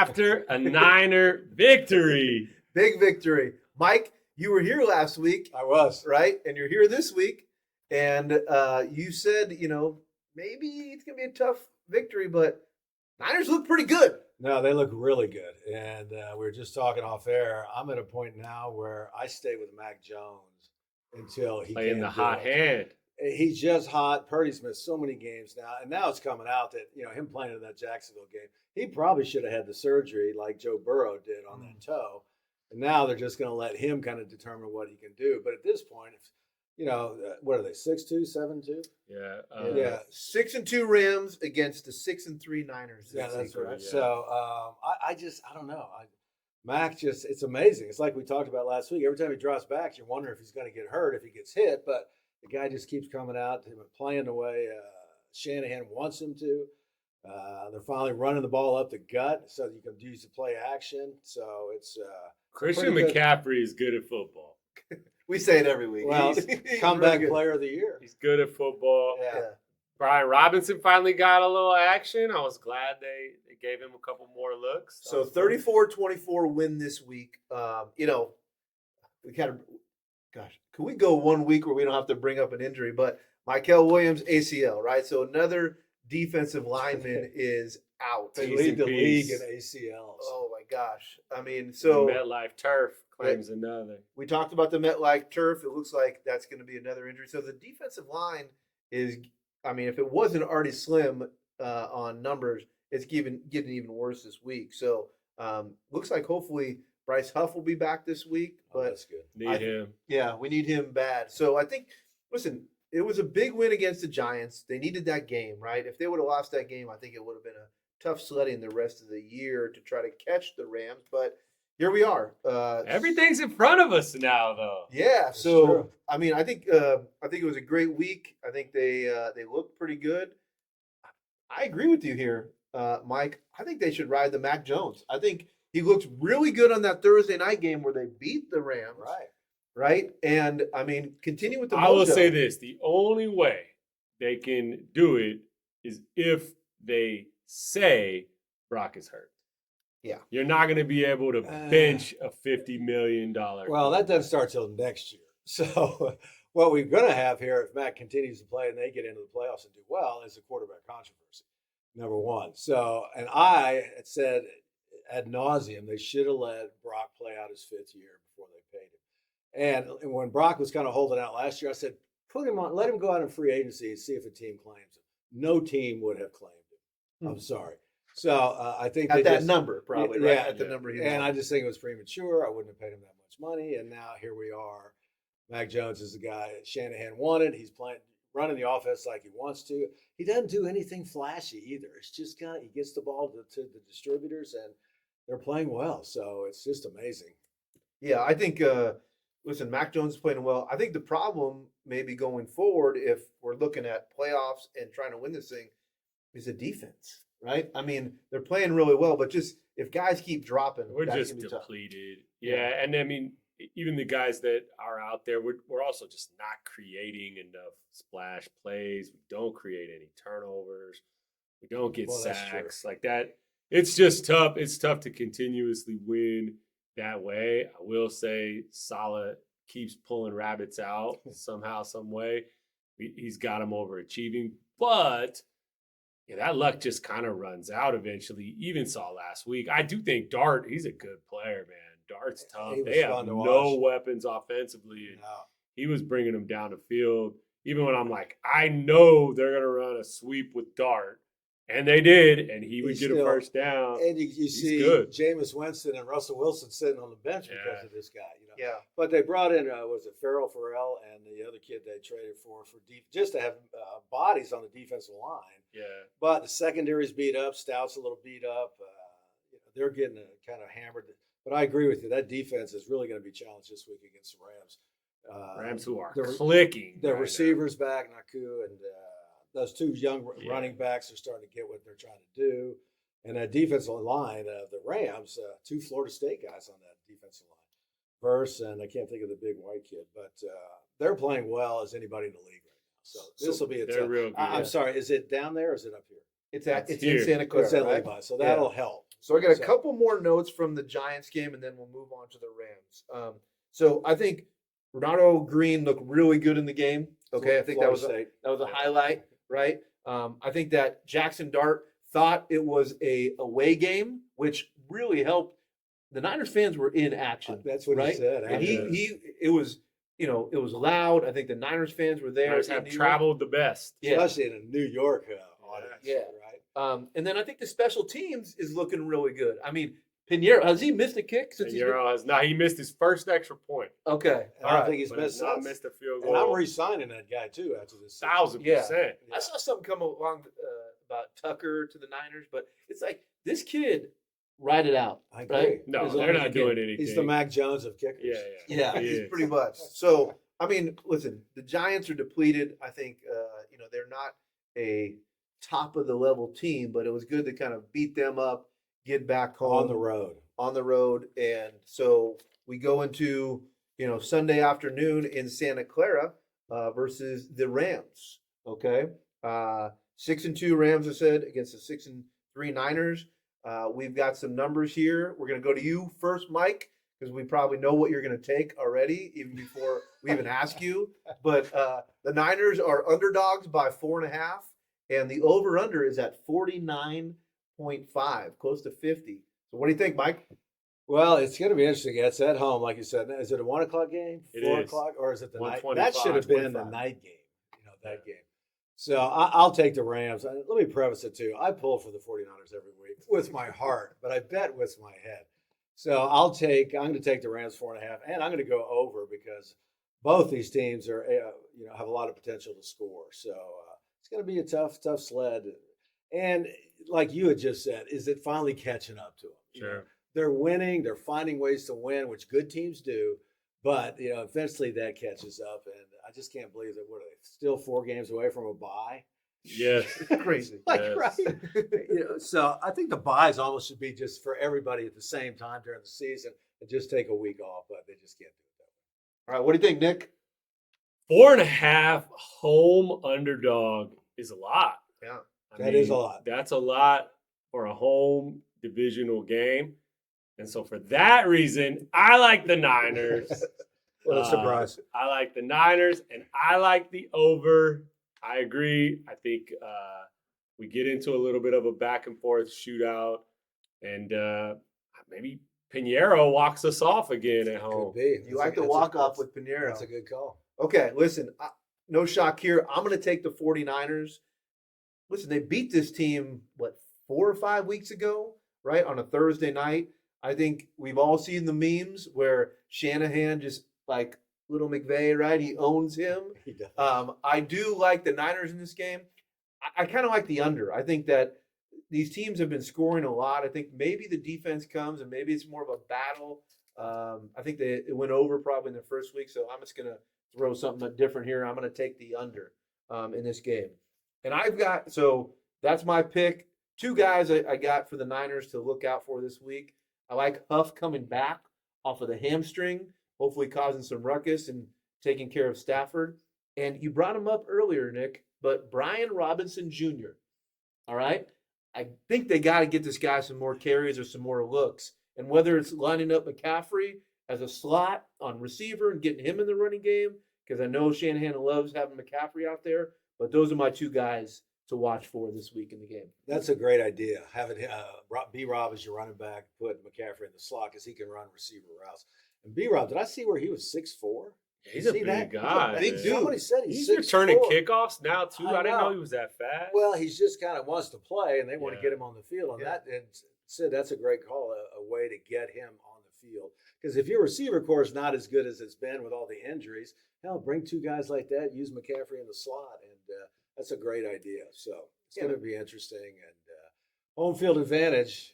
after a Niner victory. Big victory. Mike, you were here last week. I was. Right? And you're here this week. And you said, maybe it's going to be a tough victory, but Niners look pretty good. No, they look really good. And we were just talking off air. I'm at a point now where I stay with Mac Jones until he Playing can the hot hand. He's just hot. Purdy's missed so many games now. And now it's coming out that, him playing in that Jacksonville game, he probably should have had the surgery like Joe Burrow did on that toe. And now they're just going to let him kind of determine what he can do. But at this point, what are they, 6-2, 7-2? Yeah. 6-2 Rams against the 6-3 Niners. Yeah, that's right. Yeah. So I don't know. Mac it's amazing. It's like we talked about last week. Every time he drops back, you wonder if he's going to get hurt, if he gets hit. But the guy just keeps coming out, playing the way Shanahan wants him to. They're finally running the ball up the gut so you can use the play action. So it's Christian McCaffrey is good at football. We say it every week. Well, he's comeback really player of the year. He's good at football. Yeah. Brian Robinson finally got a little action. I was glad they gave him a couple more looks. So 34-24 win this week. We kind of, can we go 1 week where we don't have to bring up an injury? But Williams ACL, right? So another defensive lineman is out. They Peace lead and the peace. league in ACLs. Oh my gosh! I mean, so MetLife turf claims another. we talked about the MetLife turf. It looks like that's going to be another injury. So the defensive line is, if it wasn't already slim on numbers, it's getting even worse this week. So looks like hopefully Bryce Huff will be back this week. But that's good. Need him. Yeah, we need him bad. So I think, listen, it was a big win against the Giants. They needed that game, right? If they would have lost that game, I think it would have been a tough sledding the rest of the year to try to catch the Rams. But here we are. Everything's in front of us now, though. Yeah. That's So true. I think it was a great week. I think they looked pretty good. I agree with you here, Mike. I think they should ride the Mac Jones. I think he looked really good on that Thursday night game where they beat the Rams. Right. And continue with the. I will mojo. say this: the only way they can do it is if they say Brock is hurt. Yeah. You're not going to be able to bench a $50 million. Well, that doesn't start till next year. So what we're going to have here, if Mac continues to play and they get into the playoffs and do well, is a quarterback controversy, number one. So, and I had said ad nauseum, they should have let Brock play out his fifth year before they paid him. And when Brock was kind of holding out last year, I said, put him on, let him go out in free agency and see if a team claims him. No team would have claimed him. I'm sorry. So I think at that number, probably, right? At the number he and wanted. I just think it was premature. I wouldn't have paid him that much money. And now here we are. Mac Jones is the guy that Shanahan wanted. He's running the offense like he wants to. He doesn't do anything flashy either. It's just he gets the ball to the distributors, and they're playing well. So it's just amazing. Yeah, I think. Listen, Mac Jones is playing well. I think the problem maybe going forward, if we're looking at playoffs and trying to win this thing, is the defense. Right? They're playing really well, but just if guys keep dropping, we're that's just gonna be tough. depleted. Yeah, and even the guys that are out there, we're also just not creating enough splash plays. We don't create any turnovers. We don't get sacks like that. It's just tough. It's tough to continuously win that way. I will say Saleh keeps pulling rabbits out somehow, some way. He's got him overachieving, but that luck just kind of runs out eventually. Even saw last week. I do think Dart, he's a good player, man. Dart's tough. They have no weapons offensively. And he was bringing them down the field. Even when I'm like, I know they're going to run a sweep with Dart. And they did, and he would get a first down. And you see good. Jameis Winston and Russell Wilson sitting on the bench because of this guy. Yeah. But they brought in, was it Farrell and the other kid they traded for just to have bodies on the defensive line. Yeah. But the secondary's beat up. Stout's a little beat up. They're getting kind of hammered. But I agree with you. That defense is really going to be challenged this week against the Rams. Rams who are clicking. Their right receivers back, Naku, and those two young running backs are starting to get what they're trying to do. And that defensive line of the Rams, two Florida State guys on that defensive line. Verse, and I can't think of the big white kid, but they're playing well as anybody in the league right now. So this will be a tough. real good. I'm sorry, is it down there or is it up here? It's in Santa Clara. It's in right? Levi, so that'll help. So I got a couple more notes from the Giants game, and then we'll move on to the Rams. So I think Renato Green looked really good in the game. Okay, I think that was a highlight, right? I think that Jackson Dart thought it was a away game, which really helped. The Niners fans were in action. That's what right? he said. And it was loud. I think the Niners fans were there. Niners have traveled the best, especially in a New York audience. Yeah. Right. And then I think the special teams is looking really good. I mean, Piñeiro, has he missed a kick since Piñeiro has not. He missed his first extra point. Okay. I don't think he's missed a field goal. And I'm re-signing that guy too after this. 1,000%. I saw something come along about Tucker to the Niners, but it's like this kid ride it out. I agree. Right? No, they're not doing anything. He's the Mac Jones of kickers. Yeah, he's pretty much. So, I mean, listen, the Giants are depleted. I think, they're not a top of the level team, but it was good to kind of beat them up, get back home. On the road. And so we go into, Sunday afternoon in Santa Clara versus the Rams. Okay. 6-2 Rams, I said, against the 6-3 Niners. We've got some numbers here. We're going to go to you first, Mike, because we probably know what you're going to take already, even before we even ask you. But the Niners are underdogs by 4.5, and the over/under is at 49.5, close to 50. So what do you think, Mike? Well, it's going to be interesting. It's at home, like you said. Is it a 1 o'clock game, 4 o'clock, or is it the night? That should have been the night game. That game. So I'll take the Rams. Let me preface it too. I pull for the 49ers every week with my heart, but I bet with my head. So I'm going to take the Rams 4.5, and I'm going to go over because both these teams are, have a lot of potential to score. So it's going to be a tough sled. And like you had just said, is it finally catching up to them? Sure. They're winning. They're finding ways to win, which good teams do. But, eventually that catches up. And I just can't believe that we're still 4 games away from a bye. Yes. Crazy. Right. So I think the buys almost should be just for everybody at the same time during the season and just take a week off, but they just can't do it that way. All right. What do you think, Nick? 4.5 home underdog is a lot. Yeah. That is a lot. That's a lot for a home divisional game. And so for that reason, I like the Niners. What a surprise. I like the Niners, and I like the over. I agree. I think we get into a little bit of a back and forth shootout, and maybe Piñeiro walks us off again at home. Could be. You like the walk-off with Piñeiro. That's a good call. Okay, listen, no shock here. I'm going to take the 49ers. Listen, they beat this team, 4 or 5 weeks ago, right, on a Thursday night. I think we've all seen the memes where Shanahan just like little McVay, right? He owns him. He does. I do like the Niners in this game. I kind of like the under. I think that these teams have been scoring a lot. I think maybe the defense comes and maybe it's more of a battle. I think it went over probably in the first week, so I'm just going to throw something different here. I'm going to take the under in this game. And so that's my pick. 2 guys I got for the Niners to look out for this week. I like Huff coming back off of the hamstring, hopefully causing some ruckus and taking care of Stafford. And you brought him up earlier, Nick, but Brian Robinson Jr., all right? I think they got to get this guy some more carries or some more looks. And whether it's lining up McCaffrey as a slot on receiver and getting him in the running game, because I know Shanahan loves having McCaffrey out there, but those are my 2 guys to watch for this week in the game. That's a great idea. Having B-Rob as your running back, put McCaffrey in the slot because he can run receiver routes. And B-Rob, did I see where he was 6'4"? He's a big guy. Big dude. Somebody said he's returning kickoffs now, too. I didn't know he was that fast. Well, he's just kind of wants to play, and they want to get him on the field. And Sid, that's a great call, a way to get him on the field. Because if your receiver core is not as good as it's been with all the injuries, hell, bring 2 guys like that, use McCaffrey in the slot, and that's a great idea. So it's going to be interesting. And home field advantage,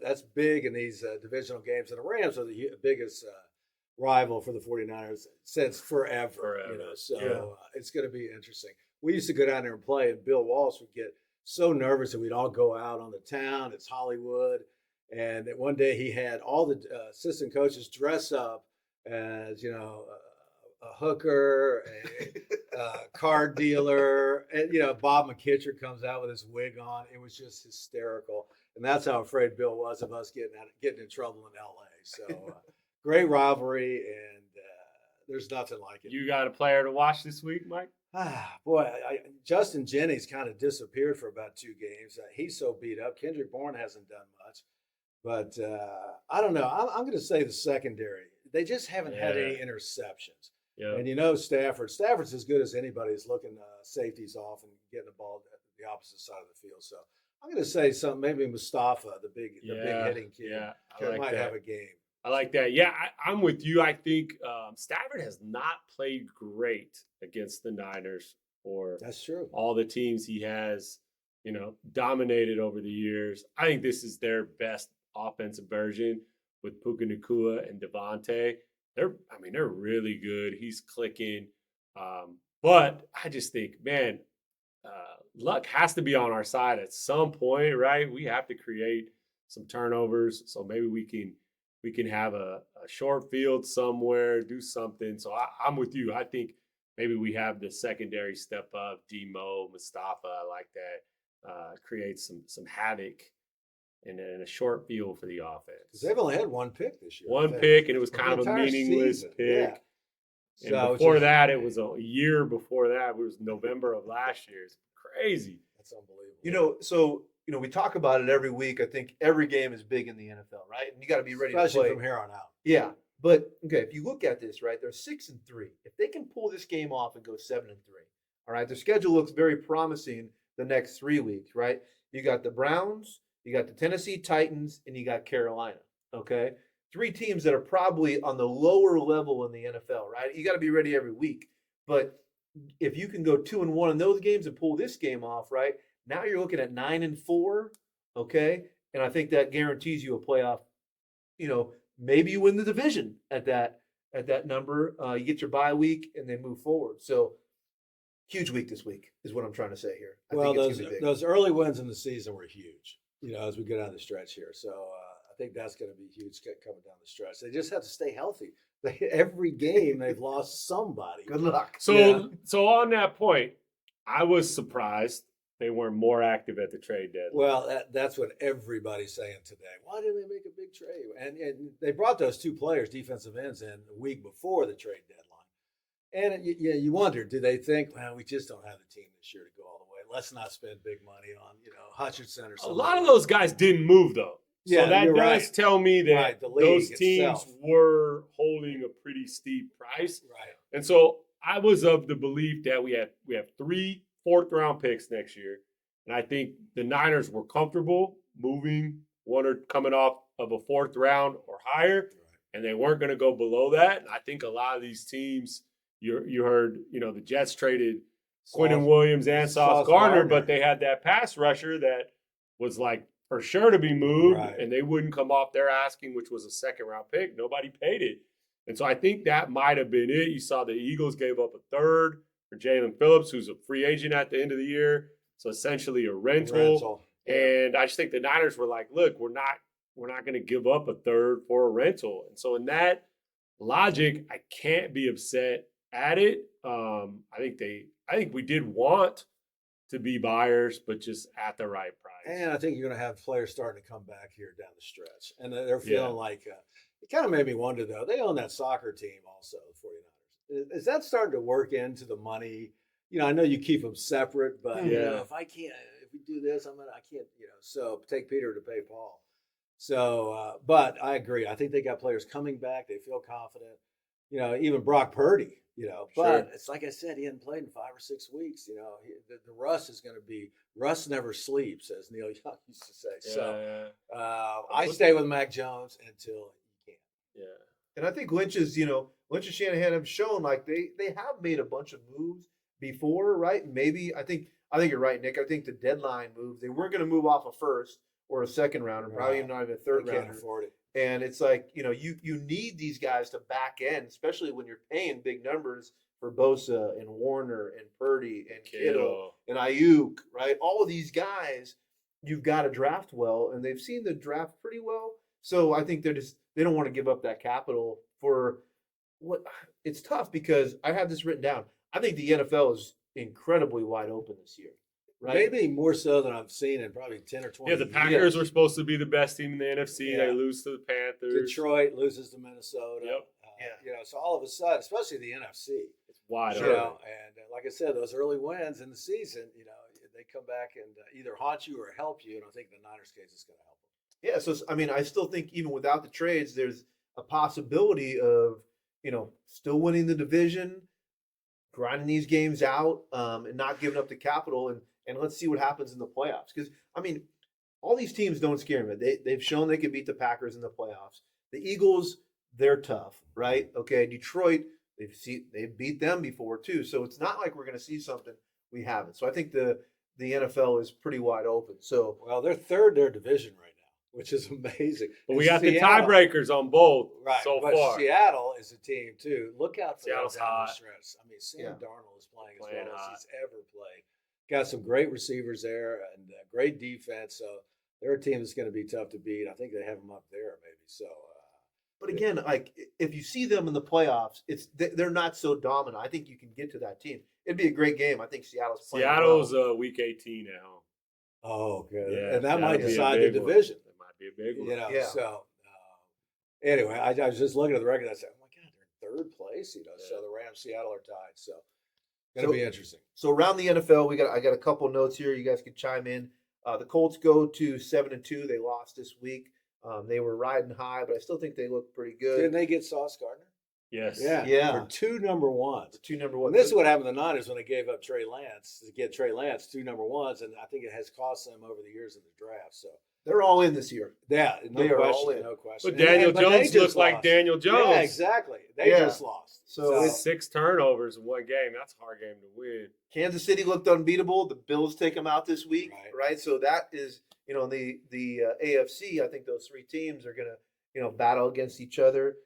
that's big in these divisional games. And the Rams are the biggest rival for the 49ers since forever. So it's going to be interesting. We used to go down there and play, and Bill Walsh would get so nervous that we'd all go out on the town. It's Hollywood. And one day he had all the assistant coaches dress up as, a hooker, a card dealer, and Bob McKittrick comes out with his wig on. It was just hysterical. and that's how afraid Bill was of us getting in trouble in L.A. So great rivalry, and there's nothing like it. You got a player to watch this week, Mike? Boy, Justin Jennings kind of disappeared for about 2 games. He's so beat up. Kendrick Bourne hasn't done much. But I don't know. I'm going to say the secondary. They just haven't had any interceptions. Yeah. And Stafford's as good as anybody is looking safeties off and getting the ball at the opposite side of the field. So I'm going to say something. Maybe Mustafa, the big hitting kid, might have a game. I like that. Yeah, I'm with you. I think Stafford has not played great against the Niners or that's true. All the teams he has, dominated over the years. I think this is their best offensive version with Puka Nacua and Devontae. They're really good. He's clicking. But I just think, man, luck has to be on our side at some point, right? We have to create some turnovers. So maybe we can have a short field somewhere, do something. So I'm with you. I think maybe we have the secondary step up, Demo, Mustafa, I like that, create some havoc and then a short field for the offense. Because they've only had 1 pick this year. One pick, and it was kind of a meaningless pick. Yeah. And before that, it was a year before that. It was November of last year. It's crazy. That's unbelievable. We talk about it every week. I think every game is big in the NFL, right? And you got to be ready especially to play from here on out. Yeah, but okay, if you look at this, right, they're 6-3. If they can pull this game off and go 7-3, all right, their schedule looks very promising the next 3 weeks, right? You got the Browns, you got the Tennessee Titans, and you got Carolina. Okay, 3 teams that are probably on the lower level in the NFL, right? You got to be ready every week. But if you can go 2-1 in those games and pull this game off, right? Now you're looking at 9-4, okay? And I think that guarantees you a playoff. Maybe you win the division at that number. You get your bye week and then move forward. So huge week this week is what I'm trying to say here. I think those early wins in the season were huge, as we go down the stretch here. So I think that's going to be huge coming down the stretch. They just have to stay healthy. Every game they've lost somebody. Good luck. So on that point, I was surprised they weren't more active at the trade deadline. Well, that's what everybody's saying today. Why didn't they make a big trade? And they brought those 2 players, defensive ends, in a week before the trade deadline. And you wonder, do they think, well, we just don't have the team this year to go all the way. Let's not spend big money on, Hutchinson or something. A lot of those guys didn't move, though. So that does tell me that those teams were holding a pretty steep price. Right. And so I was of the belief that we have 3 4th-round picks next year. And I think the Niners were comfortable moving one or coming off of a 4th round or higher, and they weren't going to go below that. And I think a lot of these teams, you heard, the Jets traded Quinnen Williams and Sauce Gardner, but they had that pass rusher that was like for sure to be moved, and they wouldn't come off their asking, which was a 2nd-round pick. Nobody paid it. And so I think that might have been it. You saw the Eagles gave up a 3rd for Jalen Phillips, who's a free agent at the end of the year. So essentially a rental. And I just think the Niners were like, look, we're not going to give up a 3rd for a rental. And so in that logic, I can't be upset at it. I think we did want to be buyers, but just at the right price. And I think you're going to have players starting to come back here down the stretch. And they're feeling like it kind of made me wonder, though. They own that soccer team also, the 49ers. Is that starting to work into the money? I know you keep them separate, but if we do this, I can't, so take Peter to pay Paul. So, but I agree. I think they got players coming back. They feel confident. Even Brock Purdy, but it's like I said, he hadn't played in 5 or 6 weeks. The rust is going to be, rust never sleeps, as Neil Young used to say. I stay with Mac Jones until he can. Yeah. And I think Lynch and Shanahan have shown like they have made a bunch of moves before, right? Maybe I think you're right, Nick. I think the deadline moves, they weren't going to move off a 1st or a 2nd rounder, probably not even a 3rd rounder. And it's like, you need these guys to back end, especially when you're paying big numbers for Bosa and Warner and Purdy and Kittle and Ayuk, right? All of these guys, you've got to draft well, and they've seen the draft pretty well. So I think they don't want to give up that capital for what it's tough because I have this written down. I think the NFL is incredibly wide open this year. right? Maybe more so than I've seen in probably 10 or 20 Yeah, the years. Packers were supposed to be the best team in the NFC. Yeah. They lose to the Panthers. Detroit loses to Minnesota. Yep. So all of a sudden, especially the NFC, It's wide you open. know, and like I said, those early wins in the season, they come back and either haunt you or help you. And I think the Niners case is going to help them. Yeah, so I mean, I still think even without the trades, there's a possibility of still winning the division, grinding these games out, and not giving up the capital, and let's see what happens in the playoffs. Because I mean, all these teams don't scare me. They've shown they can beat the Packers in the playoffs. The Eagles, they're tough, right? Okay, Detroit, they've beat them before too. So it's not like we're going to see something we haven't. So I think the NFL is pretty wide open. So Well, they're third in their division right now, which is amazing. But And we got the Seattle- tiebreakers on both right, so but far. Seattle is a team too. Look out for Seattle's that down the hot. stretch. I mean, Sam Yeah. Darnold is playing as Playing well hot. as he's ever played. Got some great receivers there and great defense. So they're a team that's going to be tough to beat. I think they have them up there maybe. So. But again, like if you see them in the playoffs, they're not so dominant. I think you can get to that team. It'd be a great game. I think Seattle's playing Seattle's well. week 18 at home. Oh, good. Yeah, And that that'll might be a decide the big one. division. It might be a big one. Yeah. So anyway, I was just looking at the record. I said, "Oh my God, they're in third place." So Yeah. the Rams, Seattle are tied. So going to So- be interesting. So around the NFL, I got a couple notes here. You guys can chime in. The Colts go to 7-2. They lost this week. They were riding high, but I still think they look pretty good. Didn't they get Sauce Gardner? Yes. Yeah. For two number ones. The two number Well, one. this is what happened to the Niners when they gave up Trey Lance to get Trey Lance, two number ones, and I think it has cost them over the years of the draft. So They're all in this year. yeah, no They are all question, in. no question. But Daniel they Jones just looks like lost. Daniel Jones. Yeah, exactly. They Yeah. just lost. So it's- 6 turnovers in one game. That's a hard game to win. Kansas City looked unbeatable. The Bills take them out this week, Right. right? So that is, the AFC. I think those three teams are gonna, battle against each other.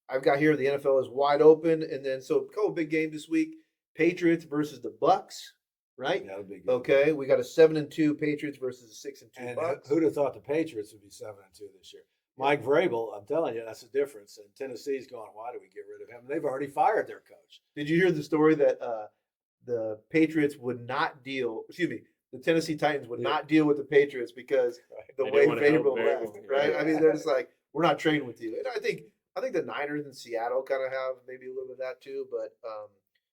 I've got here the NFL is wide open, and then so a couple big games this week: Patriots versus the Bucks, right? That'll be good. Okay, we got a 7-2 Patriots versus a 6-2 And Bucks. who'd have thought the Patriots would be 7-2 this year? Mike Vrabel, I'm telling you, that's the difference. And Tennessee's going, why do we get rid of him? They've already fired their coach. Did you hear the story that the Patriots would not deal? Excuse me, the Tennessee Titans would Yeah. not deal with the Patriots because the They way didn't wanna help Vrabel Vrabel, left, right? yeah. I mean, they're just like, we're not trading with you. And I think the Niners and Seattle kind of have maybe a little bit of that too. But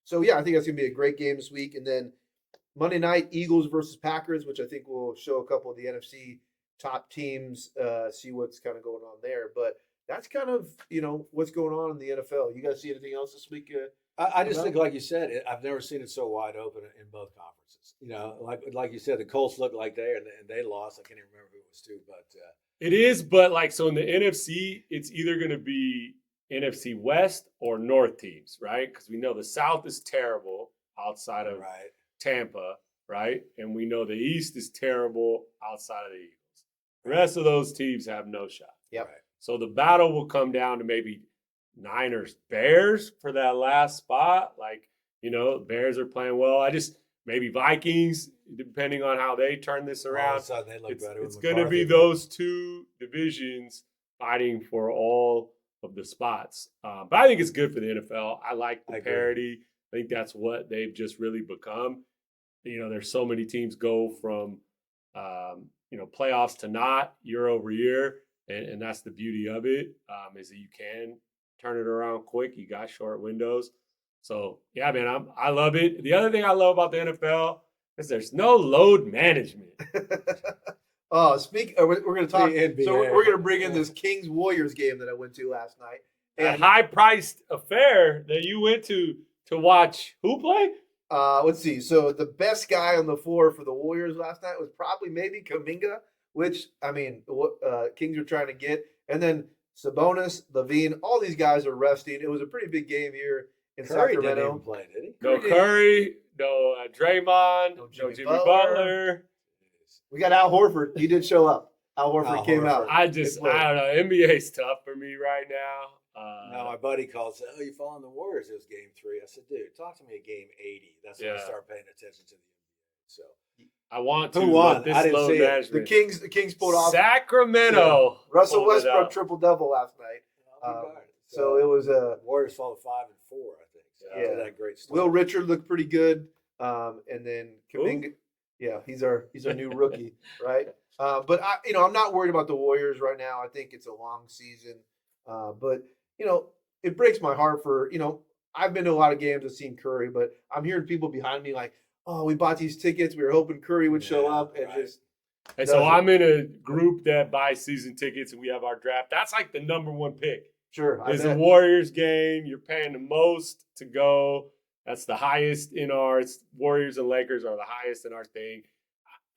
so yeah, I think that's gonna be a great game this week. And then Monday night, Eagles versus Packers, which I think will show a couple of the NFC top teams, see what's kind of going on there. But that's kind of what's going on in the NFL. You guys see anything else this week? I just think, like you said, I've never seen it so wide open in both conferences. Like you said, the Colts looked like and they lost. I can't even remember who it was to, but It is, but so in the NFC, it's either going to be NFC West or North teams, right? Because we know the South is terrible outside of right. Tampa, right? And we know the East is terrible outside of the Eagles. The rest of those teams have no shot. Yep. Right. So the battle will come down to maybe Niners, Bears for that last spot. Bears are playing well. Maybe Vikings, depending on how they turn this All of around. a sudden, they look better. It's with going to McCarthy. be those two divisions fighting for all of the spots. But I think it's good for the NFL. I like the I agree. parity. I think that's what they've just really become. There's so many teams go from, playoffs to not year over year. And that's the beauty of it, is that you can turn it around quick. You got short windows. So, yeah, man, I love it. The other thing I love about the NFL is there's no load management. Oh, we're going to talk. The NBA. So we're going to bring in this Kings Warriors game that I went to last night. A high-priced affair that you went to watch who play? Let's see. So the best guy on the floor for the Warriors last night was probably maybe Kuminga, which Kings are trying to get, and then Sabonis, Levine, all these guys are resting. It was a pretty big game here in Curry didn't Sacramento. even play, did he? No Curry, no Draymond, No no Jimmy Jimmy Butler. Butler. We got Al Horford. He did show up. Al Horford Al came Horford. out. I don't know. NBA's tough for me right now. No, my buddy called and said, "Oh, you following the Warriors? It was game 3." I said, "Dude, talk to me at game 80. That's when I Yeah. start paying attention to the NBA." So I want to. Who won? but this I didn't load see it. management. The Kings pulled off. Sacramento. Russell pulled it Westbrook out. triple-double last night. I'll be darned. So it was Warriors fall to 5-4, I think. So Yeah. that great story. Will Richard looked pretty good. And then Kuminga. Yeah, he's our new rookie, right? But I'm not worried about the Warriors right now. I think it's a long season, but it breaks my heart for I've been to a lot of games and seen Curry, but I'm hearing people behind me like, "Oh, we bought these tickets. We were hoping Curry would show up," and just. And so I'm in a group that buys season tickets, and we have our draft. That's like the number one pick. Sure, is the Warriors game. You're paying the most to go. That's the highest in ours. Warriors and Lakers are the highest in our thing.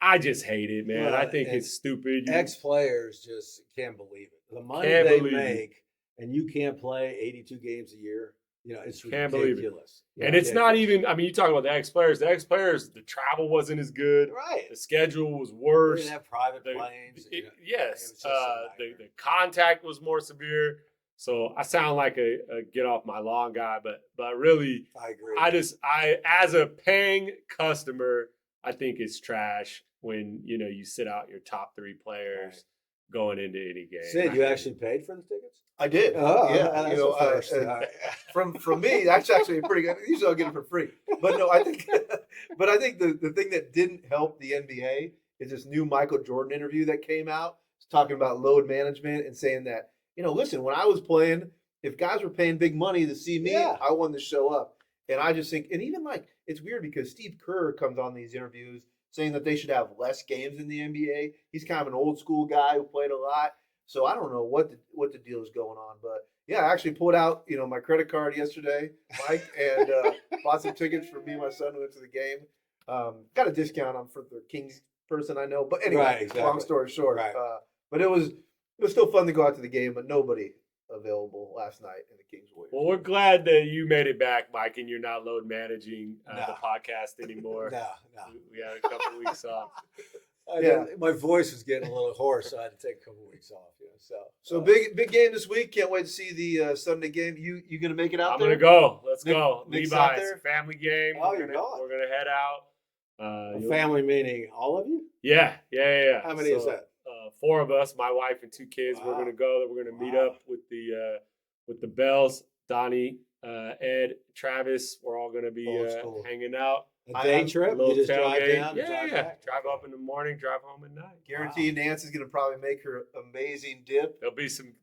I just hate it, man. Well, I think it's stupid. Ex-players just can't believe it. The money they make, and you can't play 82 games a year. It's ridiculous. And it's not even, I mean, you talk about the ex-players. The ex-players, the travel wasn't as good. Right. The schedule was worse. They didn't have private planes. Yes. The contact was more severe. So I sound like a get off my lawn guy, but really, I agree. I as a paying customer, I think it's trash when you sit out your top 3 players going into any game. Sid, you actually paid for the tickets? I did. Oh, yeah. From me, that's actually pretty good. Usually I'll get it for free, but no, I think the thing that didn't help the NBA is this new Michael Jordan interview that came out. It's talking about load management and saying that. Listen, when I was playing, if guys were paying big money to see me, I wanted to show up. And I just think, and even it's weird because Steve Kerr comes on these interviews saying that they should have less games in the NBA. He's kind of an old school guy who played a lot. So I don't know what the deal is going on. But yeah, I actually pulled out, my credit card yesterday, Mike, and bought some tickets for me and my son who went to the game. Got a discount on for the Kings person I know. But anyway, long story short. Right. But it was still fun to go out to the game, but nobody available last night in the Kings Warriors. Well, we're glad that you made it back, Mike, and you're not load managing the podcast anymore. No. We had a couple weeks off. My voice was getting a little hoarse, so I had to take a couple weeks off. So big game this week. Can't wait to see the Sunday game. You gonna make it out there? I'm gonna go. Let's go. Nick's out Levi, there? it's a family game. Oh, We're gonna head out. Family meaning all of you? Yeah. How many is that? 4 of us, my wife and 2 kids. Wow. We're gonna go. We're gonna meet up with the Bells, Donnie, Ed, Travis. We're all gonna be hanging out. A day trip? You just drive down? Yeah. Drive up in the morning, drive home at night. Guarantee Nancy's gonna probably make her amazing dip. There'll be some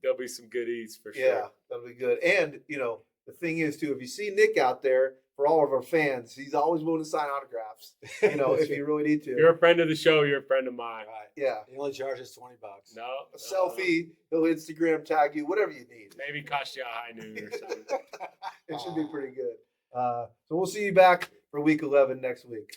good eats for sure. Yeah, that'll be good. And the thing is too, if you see Nick out there, for all of our fans, he's always willing to sign autographs. If you really need to. If you're a friend of the show, you're a friend of mine. Right. Yeah. He only charges $20. No. A selfie, he'll Instagram tag you, whatever you need. Maybe cost you a high noon or something. It should be pretty good. So we'll see you back for week 11 next week.